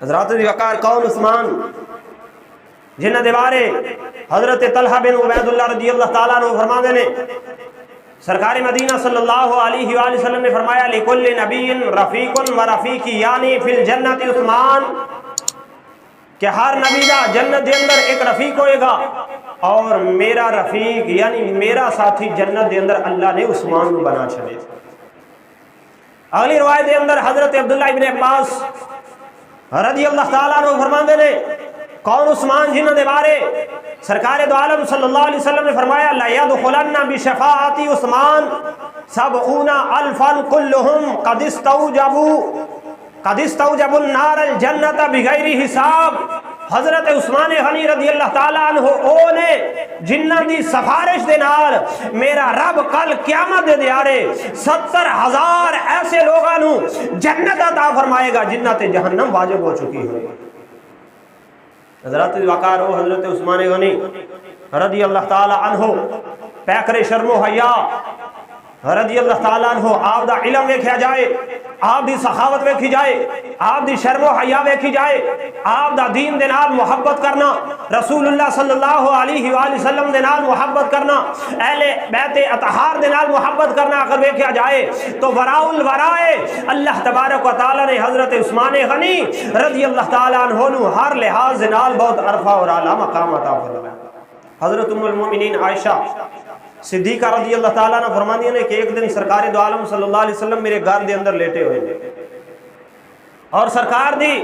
حضرات وقار کون عثمان جنہ دیوارے حضرت طلحہ بن عبید اللہ رضی اللہ تعالیٰ عنہ فرماندے نے سرکار مدینہ صلی اللہ علیہ وآلہ وسلم نے فرمایا لکل نبی رفیق و رفیقی یعنی فی الجنت عثمان، کہ ہر نبی دا جنت دے اندر ایک رفیق ہوئے گا اور میرا رفیق یعنی میرا ساتھی جنت دے اندر اللہ نے عثمان کو بنا چھڑے۔ اگلی روایت دے اندر حضرت عبداللہ ابن عباس رضی اللہ تعالیٰ عنہ فرماندے نے کون عثمان جنہ دے بارے سرکار دو عالم صلی اللہ علیہ وسلم نے فرمایا لَيَدْخُلَنَّ بِشَفَاعَةِ عثمان سَبْعُونَ أَلْفًا كُلُّهُمْ قَدْ اسْتَوْجَبُوا النَّارَ الْجَنَّةَ بِغَيْرِ حساب۔ حضرت عثمان غنی رضی اللہ تعالیٰ عنہ او نے جنہ دی سفارش دے نال میرا رب کل قیامت دے دیارے 70,000 ایسے لوگاں نو جنت عطا فرمائے گا جنہ تے جہنم واجب ہو چکی ہے۔ حضرت وقار ہو حضرت عثمان غنی رضی اللہ تعالیٰ عنہ پیکر شرم و حیا رضی اللہ تعالیٰ عنہ آپ دا علم ویکھیا جائے، آپ دی سخاوت ویکھی جائے، آپ دی شرم و حیا ویکھی جائے، آپ دا دین دے نال محبت کرنا، رسول اللہ صلی اللہ علیہ وآلہ وسلم دے نال محبت کرنا، اہل بیت اطہار دے نال محبت کرنا اگر ویکھیا جائے تو وراء الورائے اللہ تبارک و تعالیٰ نے حضرت عثمان غنی رضی اللہ تعالیٰ عنہ نو ہر لحاظ دے نال بہت عرفہ اور اعلیٰ مقام عطا فرمایا۔ حضرت ام المومنین عائشہ صدیقہ رضی اللہ تعالیٰ نے فرمایا نے کہ ایک دن سرکار دو عالم صلی اللہ علیہ وسلم میرے گھر دے اندر لیٹے ہوئے اور سرکار دی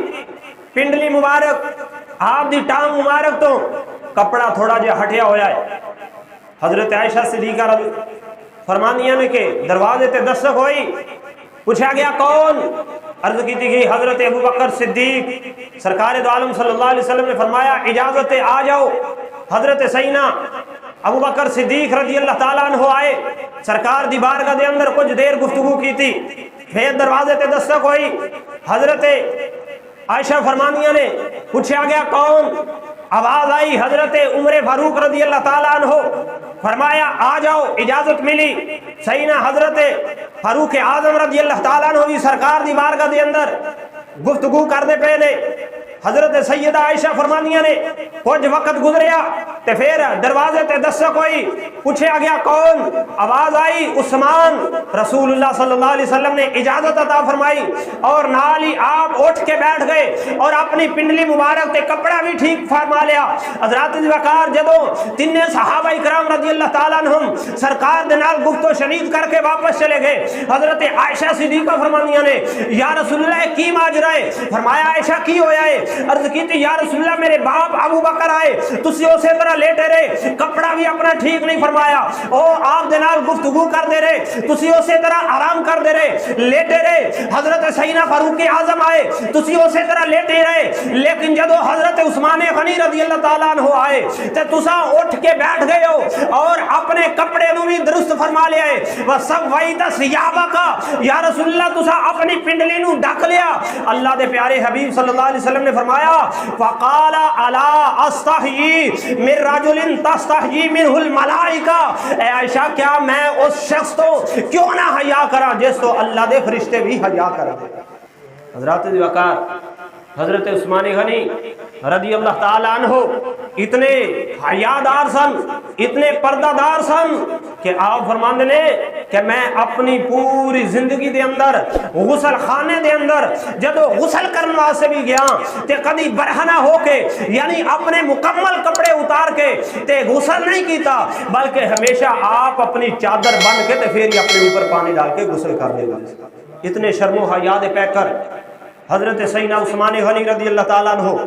پنڈلی مبارک آپ دی ٹانگ مبارک تو کپڑا تھوڑا جا ہٹیا ہویا ہے۔ حضرت عائشہ صدیقہ رضی فرمایا نے کہ دروازے تے دستک ہوئی، پوچھا گیا کون؟ عرض کی تھی حضرت ابو بکر صدیق۔ سرکار دو عالم صلی اللہ علیہ وسلم نے فرمایا اجازت آ جاؤ۔ حضرت سیدنا ابو بکر صدیق رضی اللہ تعالیٰ عنہ آئے، سرکار دی بارگاہ دے اندر کچھ دیر گفتگو کی تھی، پھر دروازے تے دستک ہوئی، حضرت عائشہ فرمانیہ نے پوچھا گیا کون؟ آواز آئی حضرت عمر فاروق رضی اللہ تعالیٰ عنہ، فرمایا آ جاؤ، اجازت ملی۔ سیدنا حضرت فاروق اعظم رضی اللہ تعالیٰ عنہ بھی سرکار دی بارگاہ دے اندر گفتگو کر دے پہلے حضرت سیدہ عائشہ فرمانیہ نے کچھ وقت گزریا تے پھر دروازے تے دستک ہوئی، پوچھا گیا کون؟ آواز آئی عثمان۔ رسول اللہ صلی اللہ علیہ وسلم نے اجازت عطا فرمائی اور نال ہی آپ اٹھ کے بیٹھ گئے اور اپنی پنڈلی مبارک تے کپڑا بھی ٹھیک فرما لیا۔ حضرات وقار جدو تین صحابہ کرام رضی اللہ تعالیٰ عنہم سرکار دے نال گفت و شنید کر کے واپس چلے گئے، حضرت عائشہ صدیقہ فرمانیہ نے یا رسول اللہ کی ماجرا ہے؟ فرمایا عائشہ کی ہویا ہے؟ عرض کی تھی یا رسول اللہ میرے باپ ابو بکر آئے، تسی اسی طرح لیٹے رہے، کپڑا بھی اپنا ٹھیک نہیں فرمایا، او آپ دے نال گفتگو کر دے رہے، تسی اسی طرح آرام کر دے رہے، لیٹے رہے۔ حضرت سیدنا فاروق اعظم آئے، تسی اسی طرح لیٹے رہے، لیکن جدو حضرت عثمان غنی رضی اللہ تعالیٰ عنہ آئے تے تسا اٹھ کے بیٹھ گئے ہو اور اپنے کپڑے نو بھی درست فرما لیا ہے۔ وَسَوَّيْتَ ثِيَابَكَ، یا رسول اللہ تسا اپنی پنڈلی نو ڈھک لیا۔ اللہ دے پیارے حبیب صلی اللہ علیہ وسلم نے فرمایا فقال الا استحیی من رجل تستحیی منہ الملائکہ، اے عائشہ کیا میں اس شخص تو کیوں نہ حیا کرا جس تو اللہ دے فرشتے بھی حیا کر دے۔ حضرات وقار حضرت عثمان غنی رضی اللہ تعالیٰ عنہ اتنے حیادار سن، اتنے پردہ دار سن کہ آپ فرماندے نے کہ میں اپنی پوری زندگی دے اندر غسل خانے دے اندر جدو غسل کرنے واسطے بھی گیا تے کدی برہنہ ہو کے یعنی اپنے مکمل کپڑے اتار کے تے غسل نہیں کیتا، بلکہ ہمیشہ آپ اپنی چادر بن کے تے پھر اپنے اوپر پانی ڈال کے غسل کر دے گا۔ اتنے شرم و حیا دے پیکر حضرت سیدنا عثمان غنی رضی اللہ تعالیٰ عنہ